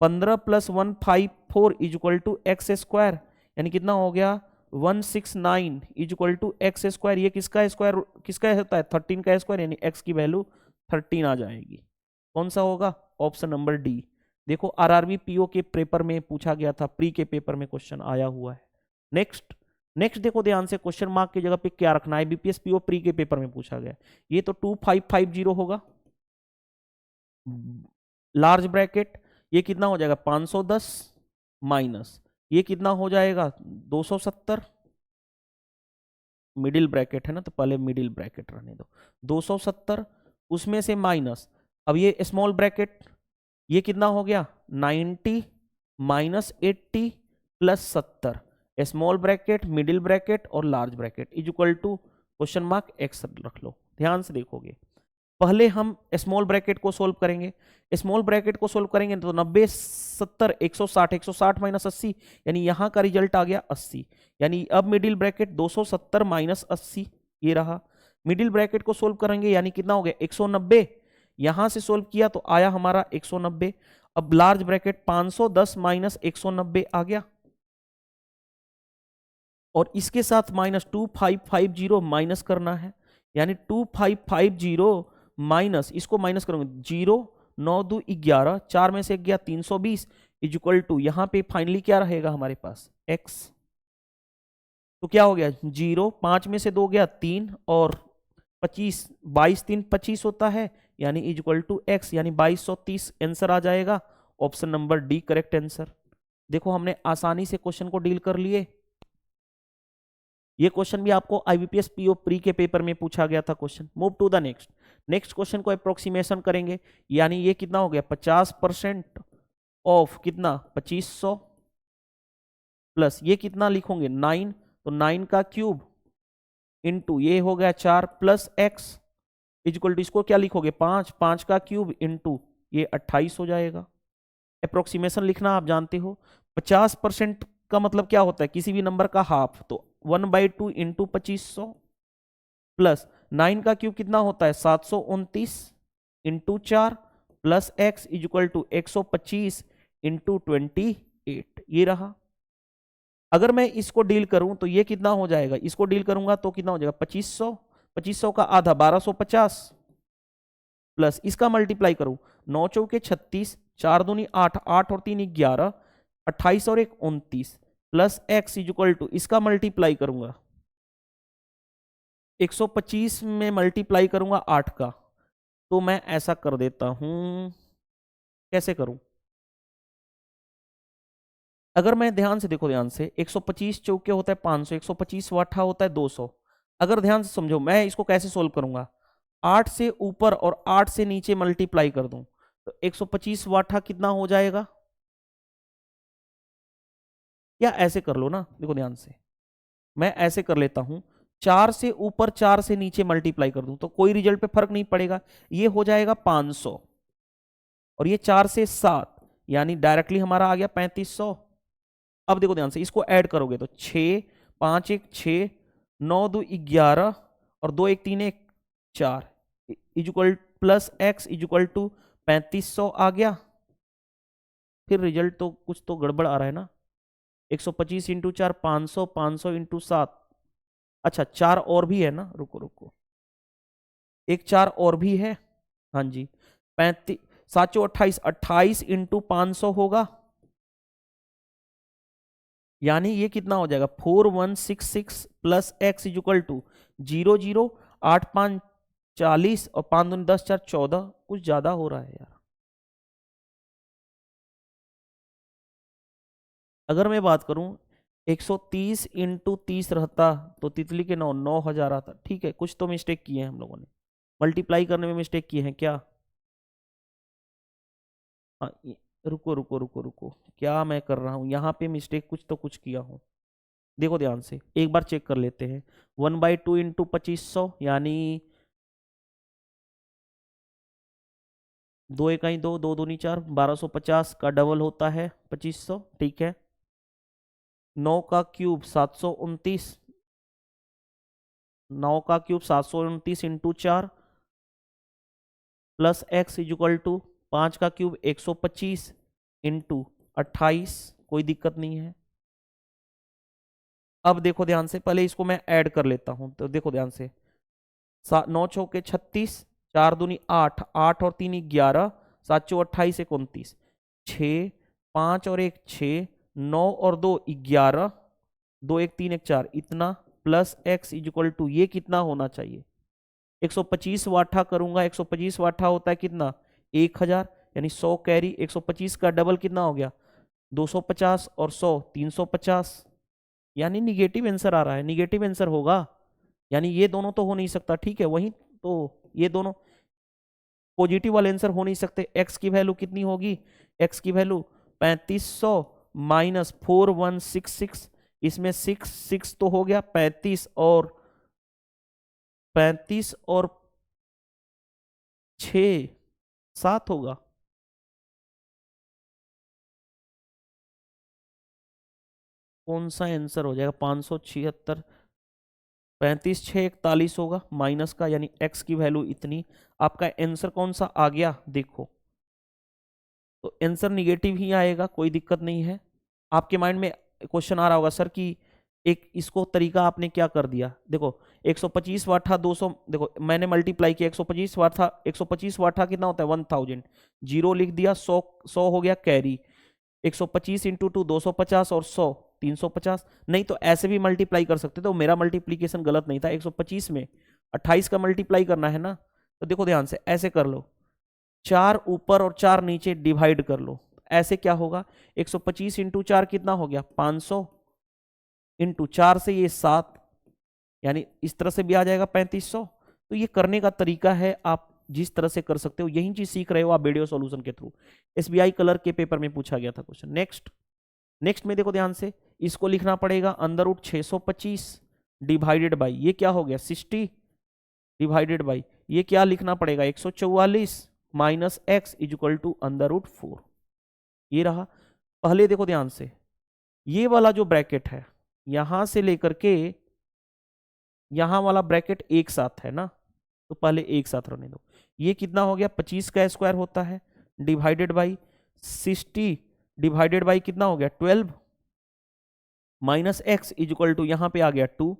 15 plus 154 is equal to x square, यानी कितना हो गया 169 is equal to x square. ये किसका स्क्वायर, किसका होता है 13 का स्क्वायर, यानी एक्स की वैल्यू 13 आ जाएगी। कौन सा होगा, ऑप्शन नंबर डी। देखो आरआरबी पीओ के पेपर में पूछा गया था, प्री के पेपर में क्वेश्चन आया हुआ है। नेक्स्ट, नेक्स्ट देखो ध्यान से, क्वेश्चन मार्क की जगह पे क्या रखना है, बीपीएस पीओ प्री के पेपर में पूछा गया, ये तो 2550 होगा, लार्ज ब्रैकेट, ये कितना हो जाएगा 510 माइनस ये कितना हो जाएगा 270, मिडिल ब्रैकेट है ना तो पहले मिडिल ब्रैकेट रहने दो, 270 उसमें से माइनस, अब ये स्मॉल ब्रैकेट, ये कितना हो गया 90 minus 80 plus 70, small bracket, middle bracket और large bracket is equal to question mark X रख लो। ध्यान से देखोगे पहले हम स्मॉल ब्रैकेट को सोल्व करेंगे, स्मॉल ब्रैकेट को सोल्व करेंगे तो 90 70 160, 160 माइनस 80, यानी यहां का रिजल्ट आ गया 80, यानी अब मिडिल ब्रैकेट 270 माइनस 80 ये रहा, मिडिल ब्रैकेट को सोल्व करेंगे यानी कितना हो गया 190, यहां से सोल्व किया तो आया हमारा 190, अब लार्ज ब्रैकेट 510 माइनस 190 आ गया, और इसके साथ माइनस 2550 माइनस करना है, यानी 2550 माइनस, इसको माइनस करोगे 0 9 2 11, 4 में से गया 320 इज इक्वल टू, यहां पे फाइनली क्या रहेगा हमारे पास x, तो क्या हो गया 0, 5 में से 2 गया 3 और 25, 22 3 25 होता है, यानी इज इक्वल टू x, यानी 2230 आंसर आ जाएगा, option number D correct answer. देखो हमने आसानी से क्वेश्चन को डील कर लिए। ये क्वेश्चन भी आपको आईबीपीएस पीओ प्री के पेपर में पूछा गया था question. Move to the next. Next question को अप्रोक्सीमेशन करेंगे, यानी ये कितना हो गया 50% ऑफ कितना 2500 प्लस ये कितना लिखोगे 9, तो 9 का क्यूब इंटू ये हो गया 4 प्लस एक्स इक्वल टू इसको क्या लिखोगे 5, 5 का क्यूब इंटू ये 28 हो जाएगा। अप्रोक्सीमेशन लिखना आप जानते हो, 50% का मतलब क्या होता है किसी भी नंबर का हाफ, तो 1/2 इंटू 2500 प्लस 9 का क्यूब कितना होता है 729 into 4 plus x equal to 125 into 28, ये रहा। अगर मैं इसको डील करूं तो ये कितना हो जाएगा, इसको डील करूंगा तो कितना हो जाएगा 2500, 2500 का आधा 1250 प्लस इसका मल्टीप्लाई करूं 9 चौके 36, 4 दूनी 8, 8 और 3 11, 28 और 1 29 प्लस एक्स इक्वल टू इसका मल्टीप्लाई करूंगा 125 में मल्टीप्लाई करूंगा 8 का, तो मैं ऐसा कर देता हूं, कैसे करूं, अगर मैं ध्यान से देखो, ध्यान से 125 चौके होता है 500, 125 वाठा होता है 200। अगर ध्यान से समझो मैं इसको कैसे सोल्व करूंगा, 8 से ऊपर और 8 से नीचे मल्टीप्लाई कर दूं तो 125 वाठा कितना हो जाएगा, या ऐसे कर लो ना, देखो ध्यान से मैं ऐसे कर लेता हूं, 4 से ऊपर 4 से नीचे मल्टीप्लाई कर दूं तो कोई रिजल्ट पे फर्क नहीं पड़ेगा, ये हो जाएगा 500 और ये 4 से 7 यानी डायरेक्टली हमारा आ गया 3500। अब देखो ध्यान से इसको ऐड करोगे तो 6, 5 1 6, 9 2 11 और 2 1 3 1 4 equal plus x equal to 3500 आ गया। फिर रिजल्ट तो कुछ तो गड़बड़ आ रहा है ना, 125 इंटू 4 500, 500 इंटू 7, अच्छा 4 और भी है ना, रुको रुको एक 4 और भी है, हाँ जी 35 7 28, 28 इंटू 500 होगा, यानी ये कितना हो जाएगा 4166 प्लस एक्स इक्वल टू 0 0 8 5 40 और 5 दूनी 10 4 14, कुछ ज्यादा हो रहा है यार। अगर मैं बात करूं 130 इंटू 30 रहता तो तितली के 9000 आता, ठीक है कुछ तो मिस्टेक किए हैं हम लोगों ने, मल्टीप्लाई करने में मिस्टेक किए हैं क्या, हाँ रुको रुको रुको रुको क्या मैं कर रहा हूं यहाँ पे मिस्टेक, कुछ तो कुछ किया हूं, देखो ध्यान से एक बार चेक कर लेते हैं, 1/2 इंटू 2500 यानी 2 1 2 2 दूनी 4, 1250 का डबल होता है 2500, ठीक है 9 का क्यूब 729, 9 का cube 729 into 4 plus x equal to 5 का क्यूब 125 इंटू 28, कोई दिक्कत नहीं है। अब देखो ध्यान से, पहले इसको मैं ऐड कर लेता हूं, तो देखो ध्यान से 9 चौके 36, 4 दूनी 8, 8 और 3 11, 7 चौ 28 29, 6 5 और 1 6, 9 और 2 11, 2 1 3 1 4 इतना प्लस एक्स इक्वल टू ये कितना होना चाहिए 125 वाठा करूंगा, 125 वाठा होता है कितना 1000, यानी 100 कैरी, 125 का डबल कितना हो गया 250 और 100 350, यानी निगेटिव आंसर आ रहा है, निगेटिव आंसर होगा, यानी ये दोनों तो हो नहीं सकता, ठीक है वही तो ये दोनों पॉजिटिव वाले आंसर हो नहीं सकते। एक्स की वैल्यू कितनी होगी, एक्स की वैल्यू 3500 माइनस 4166, इसमें 6 6 तो हो गया 35 और 6 7 होगा, कौन सा आंसर हो जाएगा 576, 35 6 41 होगा माइनस का, यानी एक्स की वैल्यू इतनी, आपका आंसर कौन सा आ गया देखो, तो आंसर निगेटिव ही आएगा, कोई दिक्कत नहीं है। आपके माइंड में क्वेश्चन आ रहा होगा सर कि एक इसको तरीका आपने क्या कर दिया, देखो 125 वाठा 200, देखो मैंने मल्टीप्लाई किया 125 वाठा, 125 वाठा कितना होता है 1000, जीरो लिख दिया, 100 हो गया कैरी, 125 इंटू 2 250 और 100 350, नहीं तो ऐसे भी मल्टीप्लाई कर सकते, तो मेरा मल्टीप्लीकेशन गलत नहीं था, 125 में 28 का मल्टीप्लाई करना है ना, तो देखो ध्यान से ऐसे कर लो, 4 ऊपर और 4 नीचे डिवाइड कर लो, ऐसे क्या होगा 125 इंटू 4 कितना हो गया 500 इंटू 4 से ये 7 यानी इस तरह से भी आ जाएगा 3500। तो ये करने का तरीका है, आप जिस तरह से कर सकते हो, यही चीज सीख रहे हो आप वीडियो सॉल्यूशन के थ्रू। एसबीआई क्लर्क के पेपर में पूछा गया था क्वेश्चन। नेक्स्ट में देखो ध्यान से, इसको लिखना पड़ेगा अंडर रूट 625 डिवाइडेड बाई, ये क्या हो गया 60 डिवाइडेड बाई, ये क्या लिखना पड़ेगा 144 minus x equal to under root 4। ये रहा। पहले देखो ध्यान से, ये वाला जो ब्रैकेट है यहां से लेकर के यहां वाला ब्रैकेट एक साथ है ना, तो पहले एक साथ रहने दो। ये कितना हो गया 25 का स्क्वायर होता है डिवाइडेड बाई 60 डिवाइडेड बाई कितना हो गया 12 माइनस एक्स इक्वल टू यहां पे आ गया 2।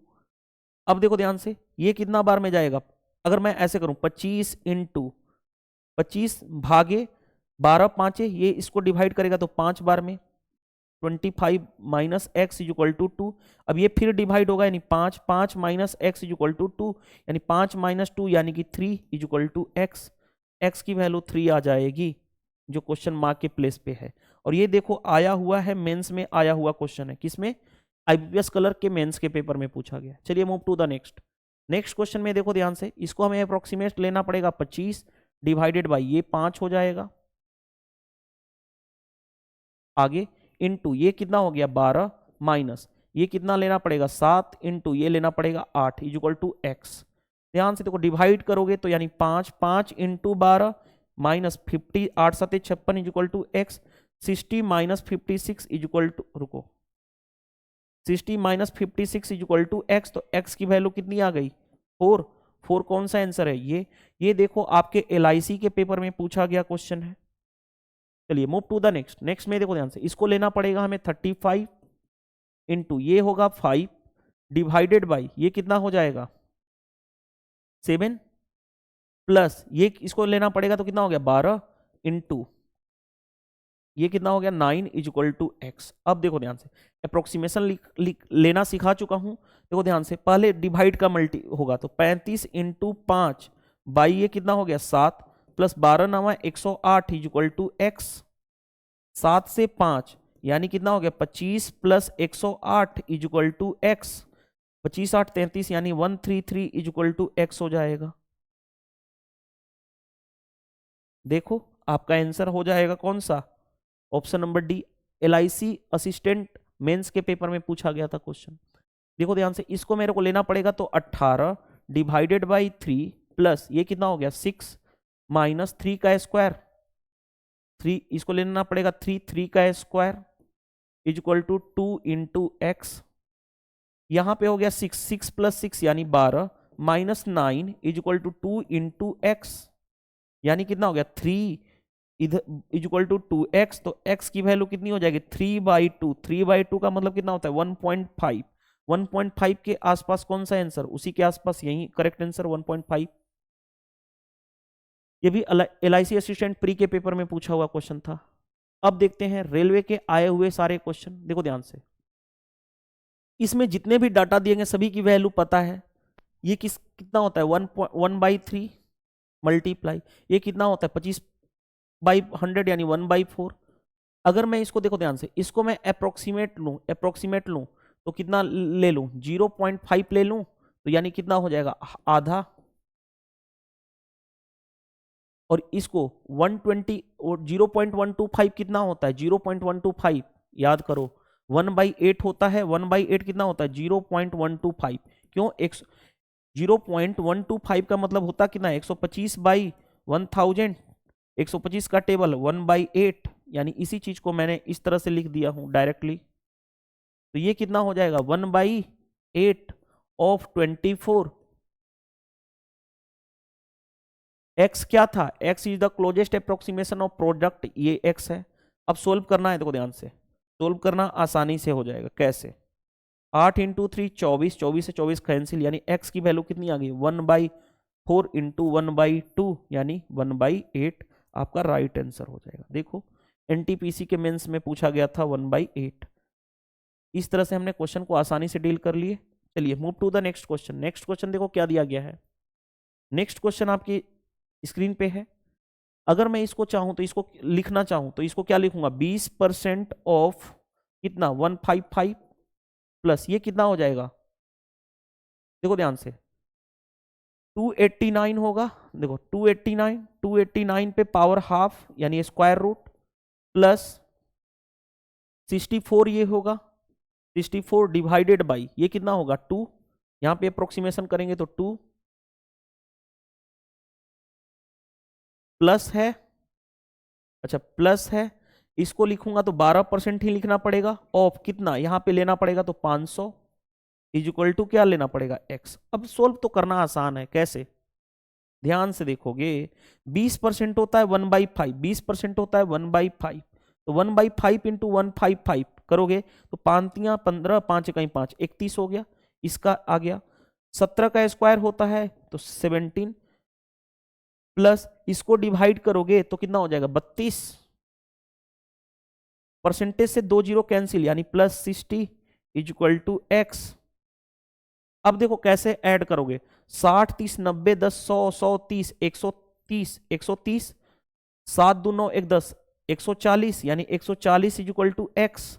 अब देखो ध्यान से, ये कितना बार में जाएगा, अगर मैं ऐसे करूं 25 इंटू 25 भागे 12 पांचे, ये इसको डिवाइड करेगा तो 5 बार में 25 माइनस एक्स इक्वल टू 2। अब ये फिर डिवाइड होगा, यानी 5 5 माइनस एक्स इक्वल टू 2, यानी 5 माइनस 2 यानी कि 3 इक्वल टू एक्स। एक्स की वैल्यू 3 आ जाएगी, जो क्वेश्चन मार्क के प्लेस पे है। और ये देखो आया हुआ है मेंस में, आया हुआ क्वेश्चन है किसमें, आईबीपीएस क्लर्क के मेंस के पेपर में पूछा गया। चलिए move to the next question में देखो ध्यान से, इसको हमें अप्रोक्सीमेट लेना पड़ेगा 25 डिवाइडेड बाई ये 5 हो जाएगा, आगे इनटू ये कितना हो गया 12 माइनस ये कितना लेना पड़ेगा 7 इंटू ये लेना पड़ेगा 8 इक्वल टू एक्स। ध्यान से देखो डिवाइड करोगे तो यानी 5 5 into 12 minus 50 8 7 56 equal to x. 60 minus 56 equal to, रुको, 60 माइनस 56 इक्वल टू एक्स, तो एक्स की वैल्यू कितनी आ गई 4। 4 कौन सा आंसर है ये देखो आपके एलआईसी के पेपर में पूछा गया क्वेश्चन है। चलिए मूव टू द नेक्स्ट में देखो ध्यान से, इसको लेना पड़ेगा हमें 35 इंटू ये होगा 5 डिवाइडेड बाई ये कितना हो जाएगा 7 प्लस ये इसको लेना पड़ेगा तो कितना हो गया 12 इंटू ये कितना हो गया 9 इक्वल टू एक्स। अब देखो ध्यान से, अप्रोक्सीमेशन लेना सिखा चुका हूं। देखो ध्यान से, पहले डिवाइड का मल्टी होगा तो 35 इंटू 5 बाई ये कितना हो गया 7 प्लस 12 नवा 108 इक्वल टू एक्स। 7 से 5 यानी कितना हो गया 25 प्लस 108 इक्वल टू एक्स। 25 8 33 यानी 133 इक्वल टू एक्स हो जाएगा। देखो आपका आंसर हो जाएगा कौन सा, option number D, LIC assistant mains के पेपर में पूछा गया था क्वेश्चन। देखो ध्यान से, इसको मेरे को लेना पड़ेगा तो 18 डिवाइडेड बाई 3 प्लस ये कितना हो गया 6 माइनस 3 का स्क्वायर, 3 इसको लेना पड़ेगा 3 का square equal to 2 into x. यहां पे हो गया 6 प्लस 6 यानी 12 minus 9 equal to 2 into x, यानी कितना हो गया 3 इधर इक्वल टू 2x। तो x की वैल्यू कितनी हो जाएगी 3/2। 3/2 का मतलब कितना होता है 1.5। 1.5 के आसपास कौन सा आंसर, उसी के आसपास यही करेक्ट आंसर 1.5। ये भी एलआईसी असिस्टेंट प्री के पेपर में पूछा हुआ क्वेश्चन था। अब देखते हैं रेलवे के आए हुए सारे क्वेश्चन। देखो ध्यान से, इसमें जितने भी डाटा दिए गए सभी की वैल्यू पता है। ये कितना होता है 1/3 मल्टीप्लाई ये कितना होता है 25/100 यानी 1/4। अगर मैं इसको देखो ध्यान से, इसको मैं अप्रोक्सीमेट लूं तो कितना ले लूं 0.5 ले लूं तो यानी कितना हो जाएगा आधा। और इसको 120 और 0.125 कितना होता है 0.125 याद करो 1/8 होता है। 1/8 कितना होता है 0.125। क्यों 0.125 का मतलब होता कितना 125/1000। 125 का टेबल 1/8 यानी इसी चीज को मैंने इस तरह से लिख दिया हूं डायरेक्टली। तो ये कितना हो जाएगा 1/8 ऑफ 24। x क्या था, x is the closest approximation of product, ये x है। अब सोल्व करना है, देखो ध्यान से सोल्व करना आसानी से हो जाएगा। कैसे 8 इंटू 3 24, 24 से 24 कैंसिल, यानी x की वैल्यू कितनी आ गई 1/4 इंटू 1/2 यानी 1/8 आपका राइट आंसर हो जाएगा। देखो एनटीपीसी के मेंस में पूछा गया था 1/8। इस तरह से हमने क्वेश्चन को आसानी से डील कर लिए। चलिए move to the next question. Next question देखो क्या दिया गया है। नेक्स्ट क्वेश्चन आपकी स्क्रीन पे है। अगर मैं इसको चाहूं तो इसको लिखना चाहूं तो इसको क्या लिखूंगा 20% ऑफ कितना 155 प्लस ये कितना हो जाएगा देखो ध्यान से, 289 होगा, देखो 289 पे पावर हाफ यानी स्क्वायर रूट प्लस 64 ये होगा, 64 डिवाइडेड बाई ये कितना होगा 2, यहां पे अप्रोक्सीमेशन करेंगे तो 2 प्लस है, अच्छा प्लस है, इसको लिखूंगा तो 12% ही लिखना पड़ेगा, ऑफ कितना यहां पे लेना पड़ेगा तो 500 इज इक्वल टू क्या लेना पड़ेगा x। अब सोल्व तो करना आसान है, कैसे, ध्यान से देखोगे 20% होता है 1/5, 20% होता है 1/5, तो 1/5 इंटू 155 करोगे तो 5 15 5 इकाई 5 31 हो गया, इसका आ गया 17 का स्क्वायर होता है तो 17 प्लस इसको डिवाइड करोगे तो कितना हो जाएगा 32, परसेंटेज से 2 जीरो कैंसिल यानी plus 60 is equal to x। अब देखो कैसे ऐड करोगे, 60 30 90 10 100 130 130 130, 7 2 9 1 10 140 यानी 140 इज इक्वल टू x।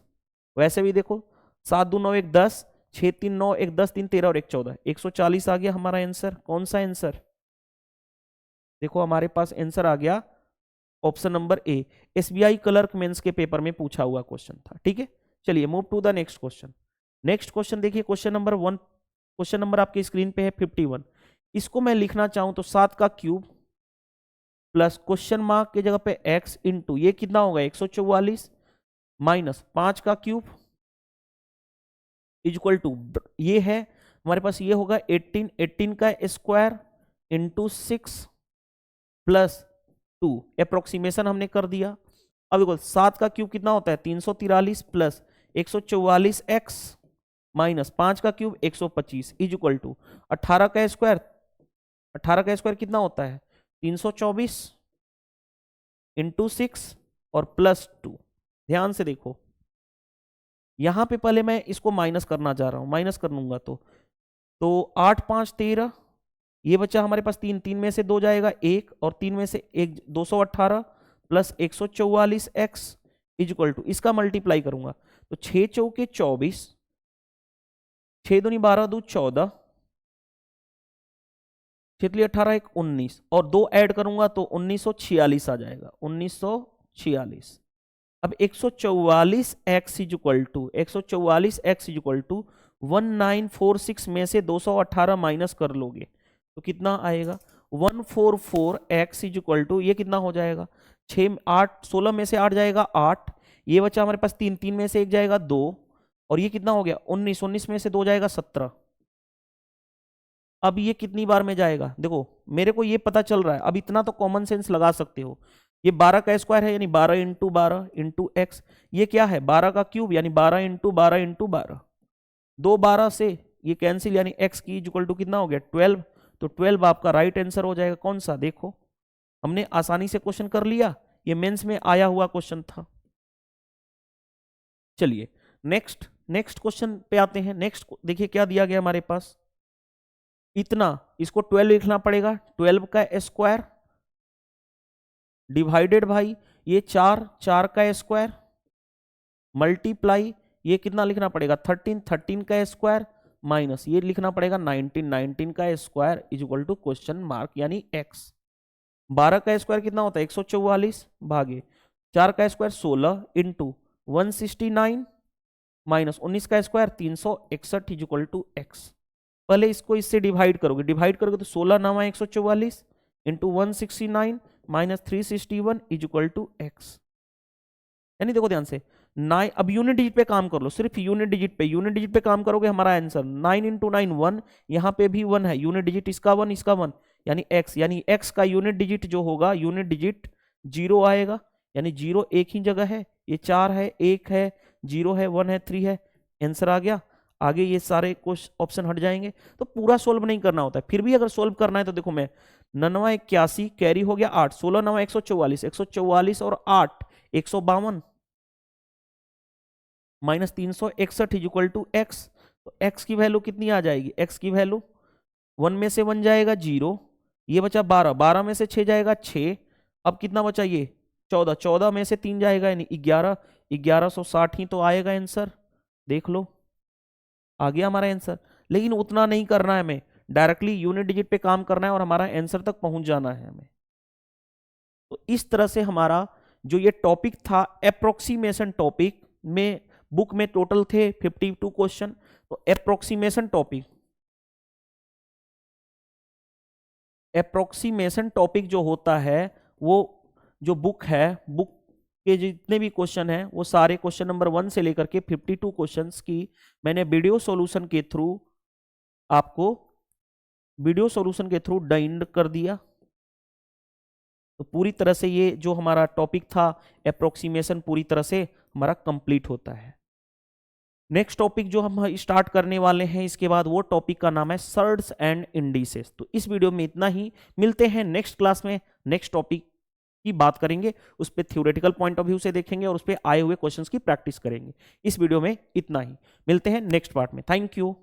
वैसे भी देखो 7 2 9 1 10 6 3 9 1 10 3 13 और 1 14, 140 आ गया हमारा आंसर। कौन सा आंसर, देखो हमारे पास आंसर आ गया option number A, SBI clerk mains के पेपर में पूछा हुआ क्वेश्चन था। ठीक है, चलिए move to the next question. Next question देखिए, क्वेश्चन नंबर 1, क्वेश्चन नंबर आपके स्क्रीन पे है 51। इसको मैं लिखना चाहूं तो 7 का क्यूब प्लस क्वेश्चन मार्क की जगह पे x इंटू ये कितना होगा 144 माइनस 5 का क्यूब इज इक्वल टू ये है हमारे पास, ये होगा 18, 18 का स्क्वायर इंटू 6 प्लस 2, अप्रोक्सीमेशन हमने कर दिया। अब देखो 7 का क्यूब कितना होता है 343 प्लस 144x माइनस 5 का क्यूब 125 इज इक्वल टू 18 का स्क्वायर, 18 का स्क्वायर कितना होता है 324 इंटू 6 और प्लस 2। ध्यान से देखो यहां पे पहले मैं इसको माइनस करना चाह रहा हूं, माइनस कर लूंगा तो 8 5 13, ये बच्चा हमारे पास 3, 3 में से 2 जाएगा 1 और 3 में से 1 218 plus 144x is equal to इसका मल्टीप्लाई करूंगा तो 6 चौके 24, 6 दूनी 12 2 14, 6 18 1 19 और 2 ऐड करूंगा तो 1946 आ जाएगा, 1946। अब 144x is equal to 144x is equal to 1946 में से 218 माइनस कर लोगे तो कितना आएगा 144x इज इक्वल टू ये कितना हो जाएगा 6 8 16 में से 8 जाएगा 8, ये बच्चा हमारे पास 3, 3 में से 1 जाएगा 2 और ये कितना हो गया 19, 19 में से 2 जाएगा 17। अब ये कितनी बार में जाएगा, देखो मेरे को ये पता चल रहा है, अब इतना तो कॉमन सेंस लगा सकते हो, ये 12 का स्क्वायर है यानी 12 इंटू 12 इंटू एक्स, ये क्या है 12 का क्यूब यानी 12 इंटू 12 इंटू 12, 2 12 से ये कैंसिल यानी x की इक्वल टू कितना हो गया 12, तो 12 आपका राइट आंसर हो जाएगा। कौन सा, देखो हमने आसानी से क्वेश्चन कर लिया, ये मेंस में आया हुआ क्वेश्चन था। चलिए नेक्स्ट क्वेश्चन पे आते हैं। नेक्स्ट देखिए क्या दिया गया हमारे पास, इतना इसको 12 लिखना पड़ेगा, 12 का स्क्वायर डिवाइडेड भाई ये 4, 4 का स्क्वायर मल्टीप्लाई ये कितना लिखना पड़ेगा 13, 13 का स्क्वायर माइनस ये लिखना पड़ेगा 19, 19 का square is equal to question mark यानी x। 12 का स्क्वायर कितना होता है 144 भागे 4 का स्क्वायर 16 इंटू 169 माइनस 19 का square 361 is equal to x। पहले इसको इससे डिवाइड करोगे तो 16 9 144 into 169 minus 361 is equal to x। यानी देखो ध्यान से 9, अब यूनिट डिजिट पे काम कर लो, सिर्फ यूनिट डिजिट पे काम करोगे हमारा आंसर 9 इंटू 9 1, यहाँ पे भी 1 है, यूनिट डिजिट इसका 1 इसका 1 यानी x का यूनिट डिजिट जो होगा यूनिट डिजिट 0 आएगा, यानी 0 एक ही जगह है, ये 4 है 1 है 0 है 1 है 3 है, आंसर आ गया। आगे ये सारे कुछ ऑप्शन हट जाएंगे, तो पूरा सोल्व नहीं करना होता है, फिर भी अगर सोल्व करना है तो देखो मैं 99 81 कैरी हो गया 8, 16 9 144, 144 और 8 152 minus 361 is equal to x. तो एक्स की वैल्यू कितनी आ जाएगी, एक्स की वैल्यू 1 में से 1 जाएगा 0, ये बचा 12, 12 में से 6 जाएगा 6, अब कितना बचा ये 14, 14 में से 3 जाएगा यानी 11, 1160 ही तो आएगा आंसर। देख लो आ गया हमारा आंसर। लेकिन उतना नहीं करना है हमें, डायरेक्टली यूनिट डिजिट पे काम करना है और हमारा आंसर तक पहुंच जाना है हमें। तो इस तरह से हमारा जो ये टॉपिक था अप्रोक्सीमेशन टॉपिक में, बुक में टोटल थे 52 क्वेश्चन। तो अप्रोक्सीमेशन टॉपिक जो होता है, वो जो बुक है, बुक के जितने भी क्वेश्चन हैं वो सारे क्वेश्चन नंबर 1 से लेकर के 52 क्वेश्चंस की मैंने वीडियो सॉल्यूशन के थ्रू आपको डाइंड कर दिया। तो पूरी तरह से ये जो हमारा टॉपिक था अप्रोक्सीमेशन पूरी तरह से हमारा कंप्लीट होता है। नेक्स्ट टॉपिक जो हम स्टार्ट करने वाले हैं इसके बाद, वो टॉपिक का नाम है सर्ड्स एंड इंडिसेस। तो इस वीडियो में इतना ही, मिलते हैं नेक्स्ट क्लास में, नेक्स्ट टॉपिक की बात करेंगे, उस पर थ्योरेटिकल पॉइंट ऑफ व्यू से देखेंगे और उस पर आए हुए क्वेश्चंस की प्रैक्टिस करेंगे। इस वीडियो में इतना ही, मिलते हैं नेक्स्ट पार्ट में। Thank you.